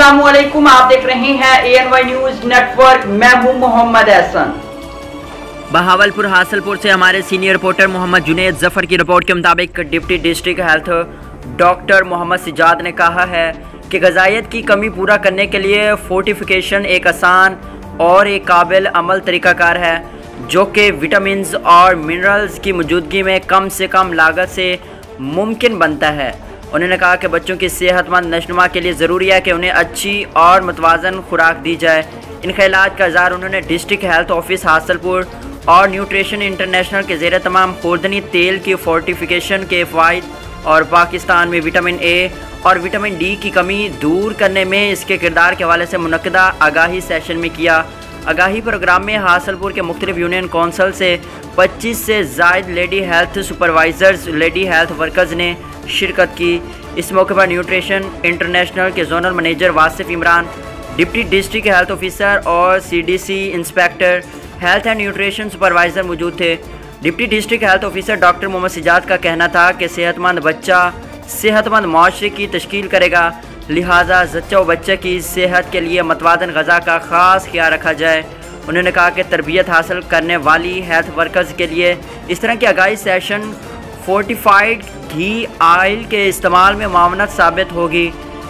अस्सलामुअलैकुम, आप देख रहे हैं ANY न्यूज़ नेटवर्क। मैं हूं मोहम्मद एहसन। बहावलपुर हासलपुर से हमारे सीनियर रिपोर्टर मोहम्मद जुनेद जफर की रिपोर्ट के मुताबिक deputy district health doctor Mohammad Sajjad ने कहा है कि ग़िज़ाइयत की कमी पूरा करने के लिए फोर्टिफिकेशन एक आसान और एक काबिल अमल तरीक़ाकार है जो कि विटामिन्स और मिनरल्स की मौजूदगी में कम से कम लागत से मुमकिन बनता है। उन्होंने कहा कि बच्चों की सेहतमंद नशनुमा के लिए ज़रूरी है कि उन्हें अच्छी और मुतवाज़न खुराक दी जाए। इन ख्यालात का इज़हार उन्होंने डिस्ट्रिक्ट हेल्थ ऑफिस हासलपुर और न्यूट्रिशन इंटरनेशनल के ज़ेर तमाम खुर्दनी तेल की फोर्टिफिकेशन के फ़ायदे और पाकिस्तान में विटामिन ए और विटामिन डी की कमी दूर करने में इसके किरदार के हवाले से मुनक्किदा आगाही सेशन में किया। आगाही प्रोग्राम में हासलपुर के मुख्तलिफ यूनियन कौंसल से 25 से ज़ायद lady health supervisors lady health workers ने शिरकत की। इस मौके पर न्यूट्रिशन इंटरनेशनल के zonal manager Wasif Imran, deputy district health officer और CDC inspector health and nutrition supervisor मौजूद थे। Deputy district health officer doctor Mohammad Sajjad का कहना था कि सेहतमंद बच्चा सेहतमंद माशरे की तश्कील करेगा, लिहाजा जच्चा व बच्चे की सेहत के लिए मतवाज़न ग़ज़ा का ख़ास ख्याल रखा जाए। उन्होंने कहा कि तरबियत हासिल करने वाली हेल्थ वर्कर्स के लिए इस तरह के आगाही सेशन फोर्टिफाइड घी आयल के इस्तेमाल में मावनत साबित होगी।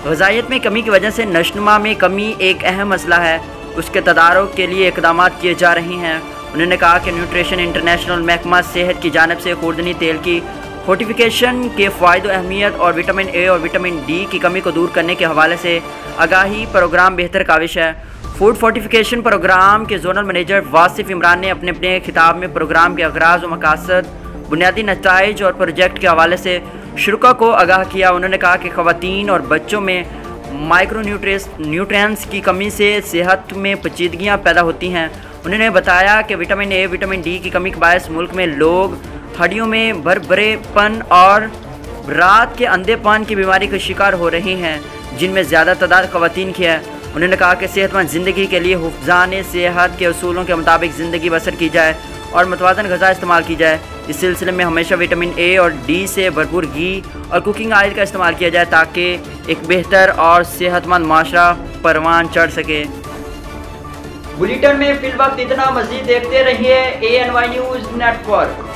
ग़िज़ाइयत में कमी की वजह से नशनुमा में कमी एक अहम मसला है, उसके तदारुक के लिए इक़दाम किए जा रहे हैं। उन्होंने कहा कि न्यूट्रिशन इंटरनेशनल महकमा सेहत की जानिब से खुर्दनी तेल की फोर्टिफिकेशन के फ़ायदे और अहमियत और विटामिन ए और विटामिन डी की कमी को दूर करने के हवाले से आगाही प्रोग्राम बेहतर काविश है। फूड फोर्टिफिकेशन प्रोग्राम के जोनल मैनेजर वासिफ इमरान ने अपने अपने खिताब में प्रोग्राम के अगराज़ व मकासद, बुनियादी नताइज और प्रोजेक्ट के हवाले से शुरा को आगाह किया। उन्होंने कहा कि ख़वातीन और बच्चों में माइक्रो न्यूट्रिएंट्स की कमी से सेहत में पेचीदगियाँ पैदा होती हैं। उन्होंने बताया कि विटामिन ए विटामिन डी की कमी के बायस मुल्क में लोग हड्डियों में भरभरेपन और रात के अंधेपन की बीमारी का शिकार हो रहे हैं, जिनमें ज़्यादा तादाद ख़वातीन की है। उन्होंने कहा कि सेहतमंद ज़िंदगी के लिए हिफ़्ज़ान सेहत के असूलों के मुताबिक ज़िंदगी बसर की जाए और मुतवाज़न ग़ज़ा इस्तेमाल की जाए। इस सिलसिले में हमेशा विटामिन ए और डी से भरपूर घी और कुकिंग ऑयल का इस्तेमाल किया जाए ताकि एक बेहतर और सेहतमंद माशरा परवान चढ़ सके। बुलेटिन में फिल वक्त इतना, मज़ीद देखते रहिए ANY न्यूज़ नेटवर्क।